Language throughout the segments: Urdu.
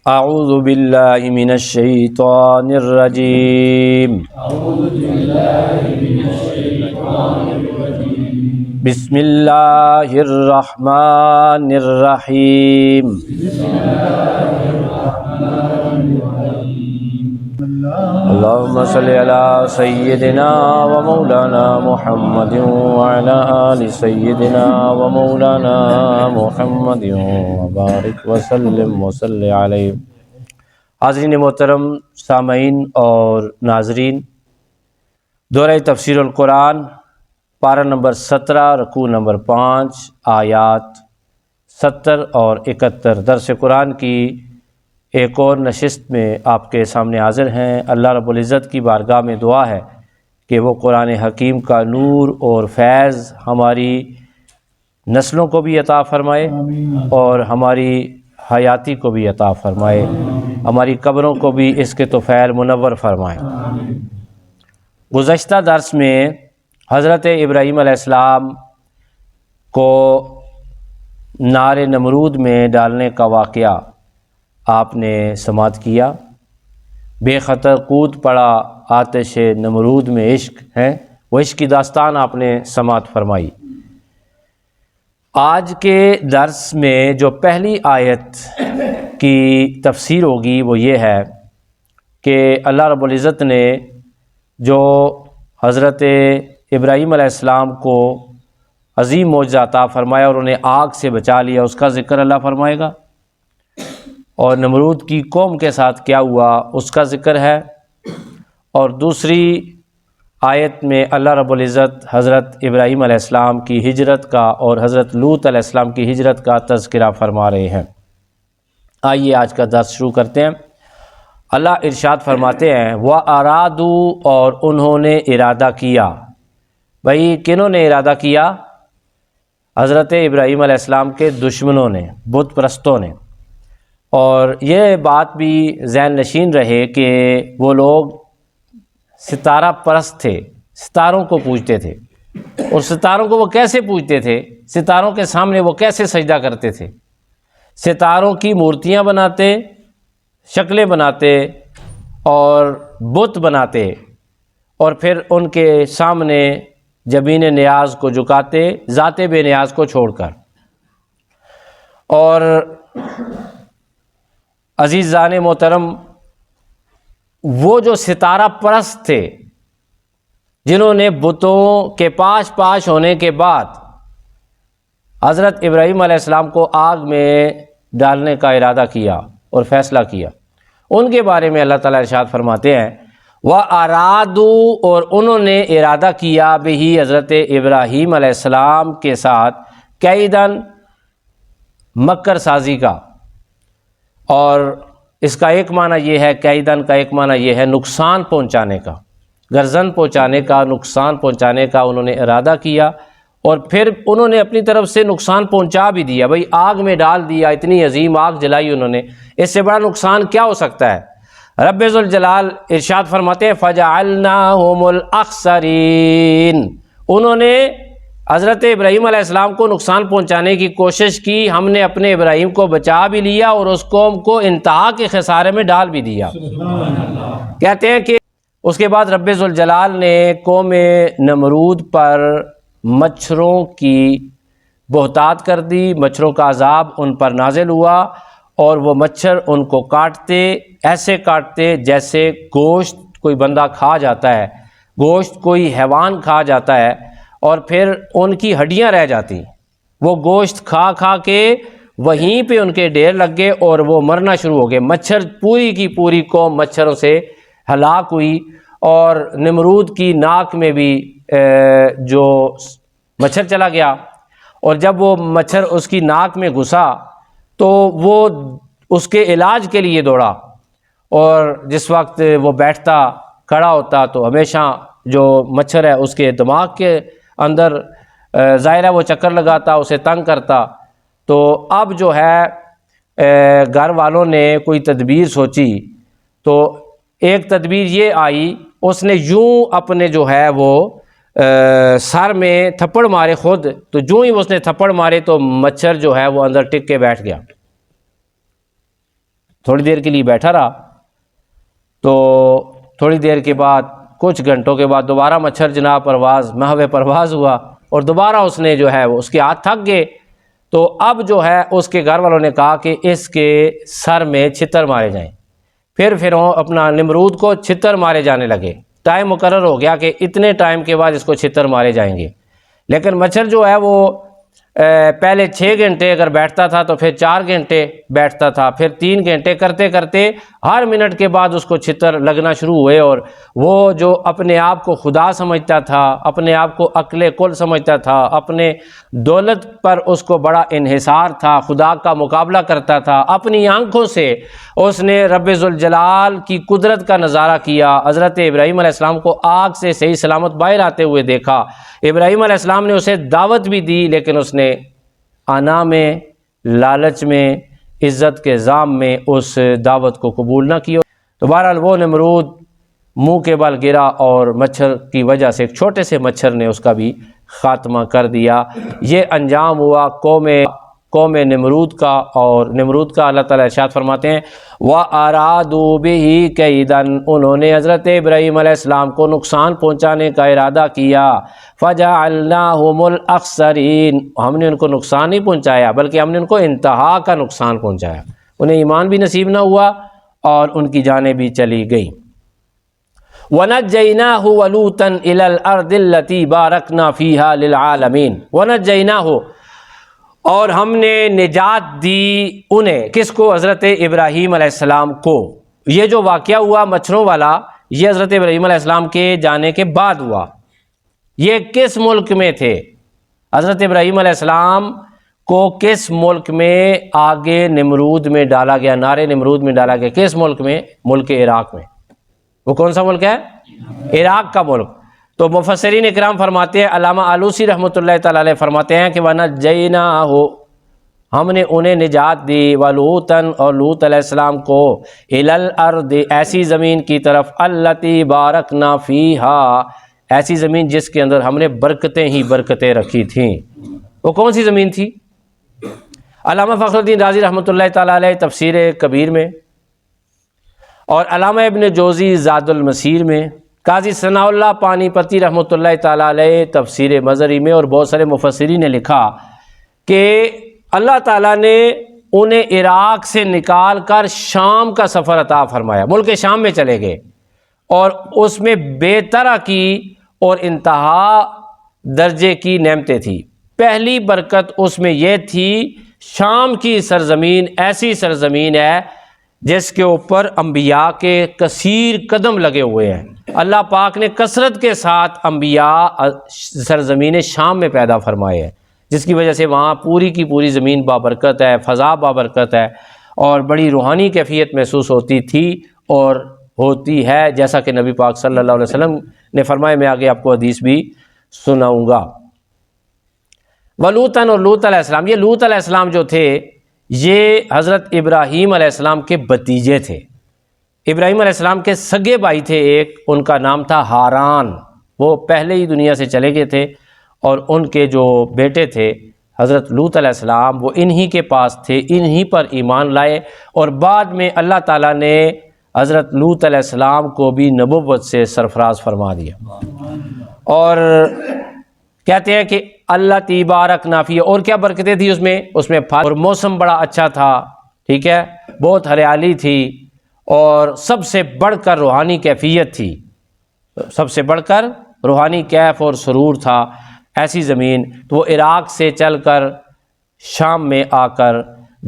اعوذ باللہ من الشیطان الرجیم بسم اللہ الرحمن الرحیم اللہم صلی علی سیدنا و مولانا محمد وعلی آل سیدنا و مولانا محمد وبارک وسلم وصلی علیہ۔ حاضرین محترم، سامعین اور ناظرین، دورہ تفسیر القرآن پارہ نمبر 17 رکوع نمبر 5 آیات 70 اور 71 درس قرآن کی ایک اور نشست میں آپ کے سامنے حاضر ہیں۔ اللہ رب العزت کی بارگاہ میں دعا ہے کہ وہ قرآن حکیم کا نور اور فیض ہماری نسلوں کو بھی عطا فرمائے اور ہماری حیاتی کو بھی عطا فرمائے، ہماری قبروں کو بھی اس کے طفیل منور فرمائے۔ گزشتہ درس میں حضرت ابراہیم علیہ السلام کو نار نمرود میں ڈالنے کا واقعہ آپ نے سماعت کیا۔ بے خطر کود پڑا آتش نمرود میں عشق ہے، وہ عشق کی داستان آپ نے سماعت فرمائی۔ آج کے درس میں جو پہلی آیت کی تفسیر ہوگی وہ یہ ہے کہ اللہ رب العزت نے جو حضرت ابراہیم علیہ السلام کو عظیم معجزہ عطا فرمایا اور انہیں آگ سے بچا لیا، اس کا ذکر اللہ فرمائے گا، اور نمرود کی قوم کے ساتھ کیا ہوا اس کا ذکر ہے۔ اور دوسری آیت میں اللہ رب العزت حضرت ابراہیم علیہ السلام کی ہجرت کا اور حضرت لوط علیہ السلام کی ہجرت کا تذکرہ فرما رہے ہیں۔ آئیے آج کا درس شروع کرتے ہیں۔ اللہ ارشاد فرماتے ہیں وَأَرَادُوا، اور انہوں نے ارادہ کیا۔ بھئی کنہوں نے ارادہ کیا؟ حضرت ابراہیم علیہ السلام کے دشمنوں نے، بت پرستوں نے۔ اور یہ بات بھی ذہن نشین رہے کہ وہ لوگ ستارہ پرست تھے، ستاروں کو پوجتے تھے۔ اور ستاروں کو وہ کیسے پوجتے تھے؟ ستاروں کے سامنے وہ کیسے سجدہ کرتے تھے؟ ستاروں کی مورتیاں بناتے، شکلیں بناتے اور بت بناتے، اور پھر ان کے سامنے جبین نیاز کو جھکاتے، ذات بے نیاز کو چھوڑ کر۔ اور عزیزان محترم، وہ جو ستارہ پرست تھے جنہوں نے بتوں کے پاش ہونے کے بعد حضرت ابراہیم علیہ السلام کو آگ میں ڈالنے کا ارادہ کیا اور فیصلہ کیا، ان کے بارے میں اللہ تعالیٰ ارشاد فرماتے ہیں وَأَرَادُوا، اور انہوں نے ارادہ کیا بہی حضرت ابراہیم علیہ السلام کے ساتھ کیدن، مکر سازی کا۔ اور اس کا ایک معنی یہ ہے، کیدن کا ایک معنی یہ ہے نقصان پہنچانے کا، گرزن پہنچانے کا، نقصان پہنچانے کا انہوں نے ارادہ کیا، اور پھر انہوں نے اپنی طرف سے نقصان پہنچا بھی دیا۔ بھئی آگ میں ڈال دیا، اتنی عظیم آگ جلائی انہوں نے، اس سے بڑا نقصان کیا ہو سکتا ہے؟ رب ذوالجلال ارشاد فرماتے ہیں فَجَعَلْنَاهُمُ الْأَخْسَرِينَ، انہوں نے حضرت ابراہیم علیہ السلام کو نقصان پہنچانے کی کوشش کی، ہم نے اپنے ابراہیم کو بچا بھی لیا اور اس قوم کو انتہا کے خسارے میں ڈال بھی دیا۔ کہتے ہیں کہ اس کے بعد رب ذوالجلال نے قوم نمرود پر مچھروں کی بہتات کر دی، مچھروں کا عذاب ان پر نازل ہوا، اور وہ مچھر ان کو کاٹتے، ایسے کاٹتے جیسے گوشت کوئی بندہ کھا جاتا ہے، گوشت کوئی حیوان کھا جاتا ہے، اور پھر ان کی ہڈیاں رہ جاتی، وہ گوشت کھا کھا کے وہیں پہ ان کے ڈھیر لگ گئے اور وہ مرنا شروع ہو گئے۔ مچھر، پوری کی پوری قوم مچھروں سے ہلاک ہوئی، اور نمرود کی ناک میں بھی جو مچھر چلا گیا، اور جب وہ مچھر اس کی ناک میں گھسا تو وہ اس کے علاج کے لیے دوڑا، اور جس وقت وہ بیٹھتا کھڑا ہوتا تو ہمیشہ جو مچھر ہے اس کے دماغ کے اندر ظاہر ہے وہ چکر لگاتا، اسے تنگ کرتا۔ تو اب جو ہے گھر والوں نے کوئی تدبیر سوچی، تو ایک تدبیر یہ آئی، اس نے یوں اپنے جو ہے وہ سر میں تھپڑ مارے خود، تو جو ہی اس نے تھپڑ مارے تو مچھر جو ہے وہ اندر ٹک کے بیٹھ گیا۔ تھوڑی دیر کے لیے بیٹھا رہا، تو تھوڑی دیر کے بعد کچھ گھنٹوں کے بعد دوبارہ مچھر جناب محو پرواز ہوا، اور دوبارہ اس نے جو ہے وہ اس کے ہاتھ تھک گئے، تو اب جو ہے اس کے گھر والوں نے کہا کہ اس کے سر میں چھتر مارے جائیں۔ پھر فرعون اپنا نمرود کو چھتر مارے جانے لگے، ٹائم مقرر ہو گیا کہ اتنے ٹائم کے بعد اس کو چھتر مارے جائیں گے، لیکن مچھر جو ہے وہ پہلے 6 گھنٹے اگر بیٹھتا تھا تو پھر 4 گھنٹے بیٹھتا تھا، پھر 3 گھنٹے کرتے کرتے ہر منٹ کے بعد اس کو چھتر لگنا شروع ہوئے، اور وہ جو اپنے آپ کو خدا سمجھتا تھا، اپنے آپ کو عقل کل سمجھتا تھا، اپنے دولت پر اس کو بڑا انحصار تھا، خدا کا مقابلہ کرتا تھا، اپنی آنکھوں سے اس نے رب ذوالجلال کی قدرت کا نظارہ کیا۔ حضرت ابراہیم علیہ السلام کو آگ سے صحیح سلامت باہر آتے ہوئے دیکھا، ابراہیم علیہ السلام نے اسے دعوت بھی دی، لیکن اس نے انا میں، لالچ میں، عزت کے ذام میں اس دعوت کو قبول نہ کیا۔ تو بہرحال وہ نمرود منہ کے بل گرا، اور مچھر کی وجہ سے ایک چھوٹے سے مچھر نے اس کا بھی خاتمہ کر دیا۔ یہ انجام ہوا قوم نمرود کا، اور نمرود کا اللہ تعالیٰ ارشاد فرماتے ہیں وَأَرَادُوا بِهِ كَيْدًا، انہوں نے حضرت ابراہیم علیہ السلام کو نقصان پہنچانے کا ارادہ کیا، فَجَعَلْنَاهُمُ الْأَخْسَرِينَ، ہم نے ان کو نقصان نہیں پہنچایا بلکہ ہم نے ان کو انتہا کا نقصان پہنچایا، انہیں ایمان بھی نصیب نہ ہوا اور ان کی جانیں بھی چلی گئیں۔ وَنَجَّيْنَاهُ وَلُوطًا إِلَى الْأَرْضِ الَّتِي بَارَكْنَا فِيهَا لِلْعَالَمِينَ، وَنَجَّيْنَاهُ، اور ہم نے نجات دی انہیں، کس کو؟ حضرت ابراہیم علیہ السلام کو۔ یہ جو واقعہ ہوا مچھروں والا، یہ حضرت ابراہیم علیہ السلام کے جانے کے بعد ہوا۔ یہ کس ملک میں تھے؟ حضرت ابراہیم علیہ السلام کو کس ملک میں آگے نمرود میں ڈالا گیا، نارے نمرود میں ڈالا گیا؟ کس ملک میں؟ ملک عراق میں۔ وہ کون سا ملک ہے؟ عراق کا ملک۔ تو مفسرین اکرام فرماتے ہیں، علامہ آلوسی رحمۃ اللہ تعالی علیہ فرماتے ہیں کہ وَنَجَّيْنَاهُ، ہم نے انہیں نجات دی، وَلُوطًا، اور لوط علیہ السلام کو، إِلَى الْأَرْضِ، ایسی زمین کی طرف، الَّتِي بَارَكْنَا فِيهَا، ایسی زمین جس کے اندر ہم نے برکتیں ہی برکتیں رکھی تھیں۔ وہ کون سی زمین تھی؟ علامہ فخر الدین رازی رحمۃ اللہ تعالی علیہ تفسیر کبیر میں، اور علامہ ابن جوزی زاد المسیر میں، قاضی ثناء اللہ پانی پتی رحمۃ اللہ تعالی علیہ تفسیر مظہری میں، اور بہت سارے مفسرین نے لکھا کہ اللہ تعالیٰ نے انہیں عراق سے نکال کر شام کا سفر عطا فرمایا، ملک شام میں چلے گئے، اور اس میں بے طرح کی اور انتہا درجے کی نعمتیں تھیں۔ پہلی برکت اس میں یہ تھی، شام کی سرزمین ایسی سرزمین ہے جس کے اوپر انبیاء کے کثیر قدم لگے ہوئے ہیں۔ اللہ پاک نے کثرت کے ساتھ انبیاء سرزمین شام میں پیدا فرمائے ہیں، جس کی وجہ سے وہاں پوری کی پوری زمین بابرکت ہے، فضا بابرکت ہے، اور بڑی روحانی کیفیت محسوس ہوتی تھی اور ہوتی ہے، جیسا کہ نبی پاک صلی اللہ علیہ وسلم نے فرمایا۔ میں آگے آپ کو حدیث بھی سناؤں گا۔ ولوطن، اور لوط علیہ السلام، یہ لوط علیہ السلام جو تھے یہ حضرت ابراہیم علیہ السلام کے بھتیجے تھے۔ ابراہیم علیہ السلام کے سگے بھائی تھے ایک، ان کا نام تھا ہاران، وہ پہلے ہی دنیا سے چلے گئے تھے، اور ان کے جو بیٹے تھے حضرت لوط علیہ السلام، وہ انہی کے پاس تھے، انہی پر ایمان لائے، اور بعد میں اللہ تعالیٰ نے حضرت لوط علیہ السلام کو بھی نبوت سے سرفراز فرما دیا۔ اور کہتے ہیں کہ اللہ تبارک نافیہ، اور کیا برکتیں تھی اس میں پھل، اور موسم بڑا اچھا تھا، ٹھیک ہے، بہت ہریالی تھی، اور سب سے بڑھ کر روحانی کیفیت تھی، سب سے بڑھ کر روحانی کیف اور سرور تھا ایسی زمین۔ تو وہ عراق سے چل کر شام میں آ کر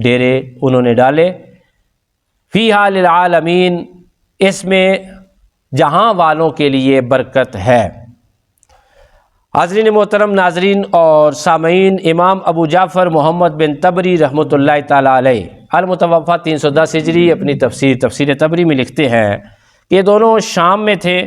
ڈیرے انہوں نے ڈالے۔ فیہا للعالمین، اس میں جہاں والوں کے لیے برکت ہے۔ حاضرین محترم، ناظرین اور سامعین، امام ابو جعفر محمد بن طبری رحمۃ اللہ تعالی علیہ المتوفی 310 ہجری اپنی تفسیر طبری میں لکھتے ہیں کہ یہ دونوں شام میں تھے،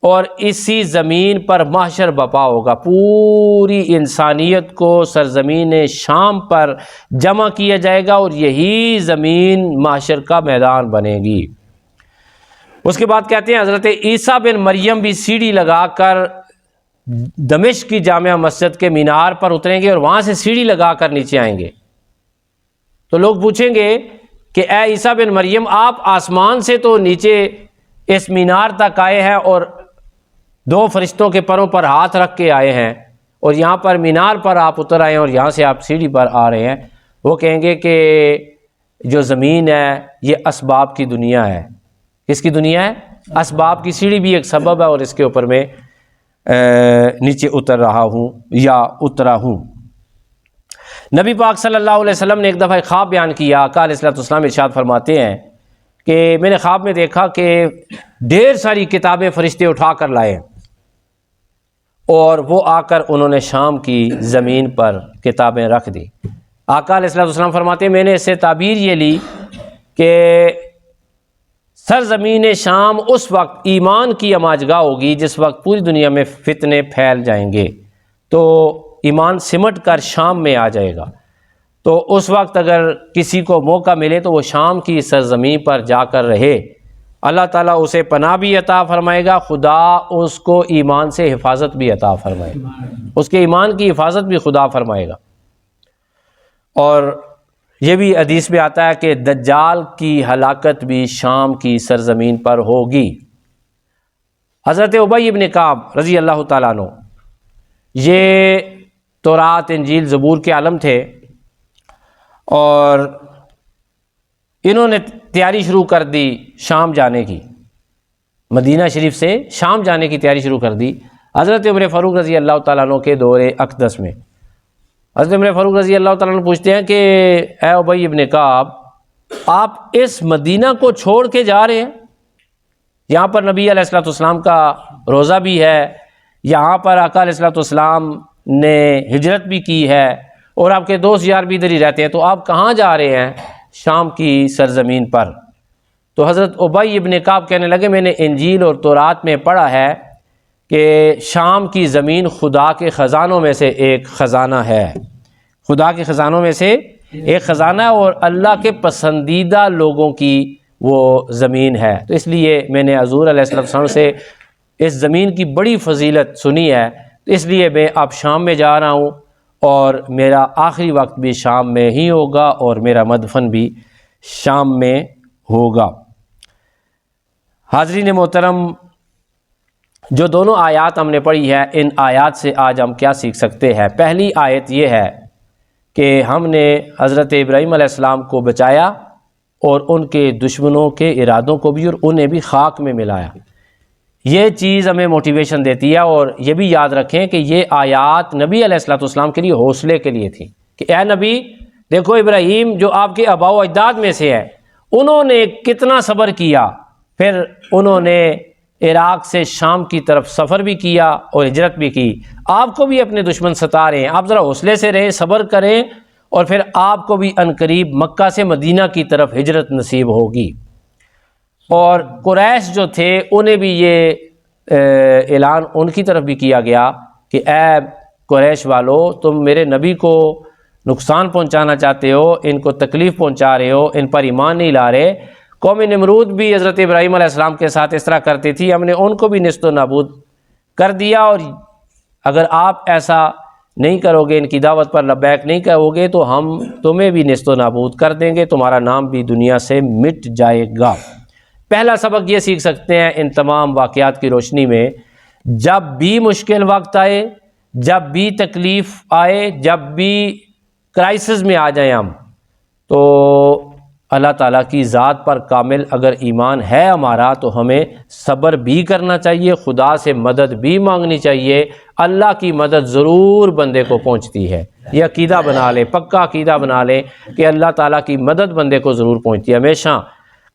اور اسی زمین پر محشر بپا ہوگا، پوری انسانیت کو سرزمین شام پر جمع کیا جائے گا، اور یہی زمین محشر کا میدان بنے گی۔ اس کے بعد کہتے ہیں حضرت عیسیٰ بن مریم بھی سیڑھی لگا کر دمشق کی جامع مسجد کے مینار پر اتریں گے، اور وہاں سے سیڑھی لگا کر نیچے آئیں گے۔ تو لوگ پوچھیں گے کہ اے عیسیٰ بن مریم آپ آسمان سے تو نیچے اس مینار تک آئے ہیں اور 2 فرشتوں کے پروں پر ہاتھ رکھ کے آئے ہیں، اور یہاں پر مینار پر آپ اتر آئے ہیں اور یہاں سے آپ سیڑھی پر آ رہے ہیں، وہ کہیں گے کہ جو زمین ہے یہ اسباب کی دنیا ہے۔ کس کی دنیا ہے؟ اسباب کی۔ سیڑھی بھی ایک سبب ہے اور اس کے اوپر میں نیچے اتر رہا ہوں یا اترا ہوں۔ نبی پاک صلی اللہ علیہ وسلم نے ایک دفعہ خواب بیان کیا۔ آقا علیہ السلام ارشاد فرماتے ہیں کہ میں نے خواب میں دیکھا کہ ڈھیر ساری کتابیں فرشتے اٹھا کر لائے اور وہ آ کر انہوں نے شام کی زمین پر کتابیں رکھ دی۔ آقا علیہ السلام فرماتے ہیں میں نے اس سے تعبیر یہ لی کہ سرزمین شام اس وقت ایمان کی اماجگاہ ہوگی جس وقت پوری دنیا میں فتنے پھیل جائیں گے، تو ایمان سمٹ کر شام میں آ جائے گا۔ تو اس وقت اگر کسی کو موقع ملے تو وہ شام کی سرزمین پر جا کر رہے، اللہ تعالیٰ اسے پناہ بھی عطا فرمائے گا، خدا اس کو ایمان سے حفاظت بھی عطا فرمائے گا، اس کے ایمان کی حفاظت بھی خدا فرمائے گا۔ اور یہ بھی حدیث میں آتا ہے کہ دجال کی ہلاکت بھی شام کی سرزمین پر ہوگی۔ حضرت ابی بن کعب رضی اللہ تعالیٰ عنہ یہ تورات، انجیل، زبور کے عالم تھے اور انہوں نے تیاری شروع کر دی شام جانے کی، مدینہ شریف سے شام جانے کی تیاری شروع کر دی۔ حضرت عمر فاروق رضی اللہ تعالیٰ عنہ کے دور اقدس میں حضرت عمر فاروق رضی اللہ تعالیٰ عنہ پوچھتے ہیں کہ اے ابی بن کعب آپ اس مدینہ کو چھوڑ کے جا رہے ہیں؟ یہاں پر نبی علیہ السلام کا روزہ بھی ہے، یہاں پر آقا علیہ السلام نے ہجرت بھی کی ہے اور آپ کے دوست یار بھی ادھر ہی رہتے ہیں، تو آپ کہاں جا رہے ہیں؟ شام کی سرزمین پر۔ تو حضرت ابی بن کعب کہنے لگے میں نے انجیل اور تورات میں پڑھا ہے کہ شام کی زمین خدا کے خزانوں میں سے ایک خزانہ ہے، خدا کے خزانوں میں سے ایک خزانہ ہے اور اللہ کے پسندیدہ لوگوں کی وہ زمین ہے۔ تو اس لیے میں نے حضور علیہ السلام سے اس زمین کی بڑی فضیلت سنی ہے، تو اس لیے میں اب شام میں جا رہا ہوں اور میرا آخری وقت بھی شام میں ہی ہوگا اور میرا مدفن بھی شام میں ہوگا۔ حاضرین محترم، جو دونوں آیات ہم نے پڑھی ہے، ان آیات سے آج ہم کیا سیکھ سکتے ہیں؟ پہلی آیت یہ ہے کہ ہم نے حضرت ابراہیم علیہ السلام کو بچایا اور ان کے دشمنوں کے ارادوں کو بھی، اور انہیں بھی خاک میں ملایا۔ یہ چیز ہمیں موٹیویشن دیتی ہے، اور یہ بھی یاد رکھیں کہ یہ آیات نبی علیہ السلام کے لیے حوصلے کے لیے تھی کہ اے نبی دیکھو ابراہیم جو آپ کے آباء و اجداد میں سے ہے، انہوں نے کتنا صبر کیا، پھر انہوں نے عراق سے شام کی طرف سفر بھی کیا اور ہجرت بھی کی۔ آپ کو بھی اپنے دشمن ستا رہے ہیں، آپ ذرا حوصلے سے رہیں، صبر کریں، اور پھر آپ کو بھی عنقریب مکہ سے مدینہ کی طرف ہجرت نصیب ہوگی۔ اور قریش جو تھے انہیں بھی یہ اعلان ان کی طرف بھی کیا گیا کہ اے قریش والو تم میرے نبی کو نقصان پہنچانا چاہتے ہو، ان کو تکلیف پہنچا رہے ہو، ان پر ایمان نہیں لا رہے۔ قوم نمرود بھی حضرت ابراہیم علیہ السلام کے ساتھ اس طرح کرتی تھی، ہم نے ان کو بھی نیست و نابود کر دیا، اور اگر آپ ایسا نہیں کرو گے، ان کی دعوت پر لبیک نہیں کہو گے، تو ہم تمہیں بھی نیست و نابود کر دیں گے، تمہارا نام بھی دنیا سے مٹ جائے گا۔ پہلا سبق یہ سیکھ سکتے ہیں ان تمام واقعات کی روشنی میں، جب بھی مشکل وقت آئے، جب بھی تکلیف آئے، جب بھی کرائسس میں آ جائیں ہم، تو اللہ تعالیٰ کی ذات پر کامل اگر ایمان ہے ہمارا تو ہمیں صبر بھی کرنا چاہیے، خدا سے مدد بھی مانگنی چاہیے۔ اللہ کی مدد ضرور بندے کو پہنچتی ہے، یہ عقیدہ بنا لیں، پکا عقیدہ بنا لیں کہ اللہ تعالیٰ کی مدد بندے کو ضرور پہنچتی ہے۔ ہمیشہ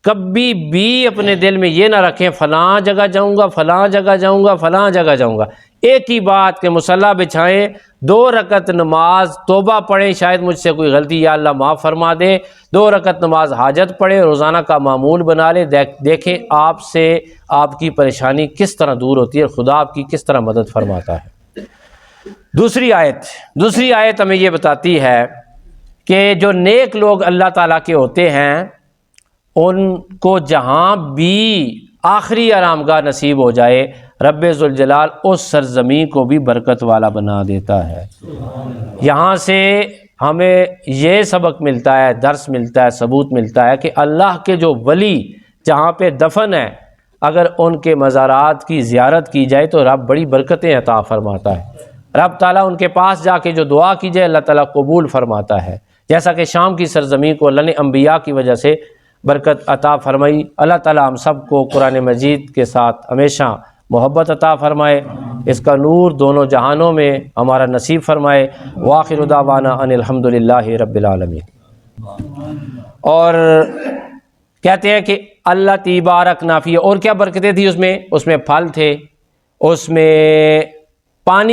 کبھی بھی اپنے دل میں یہ نہ رکھیں فلاں جگہ جاؤں گا، فلاں جگہ جاؤں گا، فلاں جگہ جاؤں گا۔ ایک ہی بات کہ مصلی بچھائیں، 2 رکعت نماز، توبہ پڑھیں، شاید مجھ سے کوئی غلطی یا اللہ معاف فرما دے، 2 رکعت نماز حاجت پڑھیں، روزانہ کا معمول بنا لیں، دیکھیں آپ سے آپ کی پریشانی کس طرح دور ہوتی ہے، خدا آپ کی کس طرح مدد فرماتا ہے۔ دوسری آیت ہمیں یہ بتاتی ہے کہ جو نیک لوگ اللہ تعالیٰ کے ہوتے ہیں ان کو جہاں بھی آخری آرام گاہ نصیب ہو جائے، رب ذوالجلال اس سرزمین کو بھی برکت والا بنا دیتا ہے۔ یہاں سے ہمیں یہ سبق ملتا ہے، درس ملتا ہے، ثبوت ملتا ہے کہ اللہ کے جو ولی جہاں پہ دفن ہے، اگر ان کے مزارات کی زیارت کی جائے تو رب بڑی برکتیں عطا فرماتا ہے۔ رب تعالیٰ ان کے پاس جا کے جو دعا کی جائے اللہ تعالیٰ قبول فرماتا ہے، جیسا کہ شام کی سرزمین کو اللہ نے انبیاء کی وجہ سے برکت عطا فرمائی۔ اللہ تعالیٰ ہم سب کو قرآن مجید کے ساتھ ہمیشہ محبت عطا فرمائے، اس کا نور دونوں جہانوں میں ہمارا نصیب فرمائے۔ وآخر دعوانا ان الحمدللہ رب العالمین۔ اور کہتے ہیں کہ اللہ تبارک نافی، اور کیا برکتیں تھی اس میں پھل تھے، اس میں پانی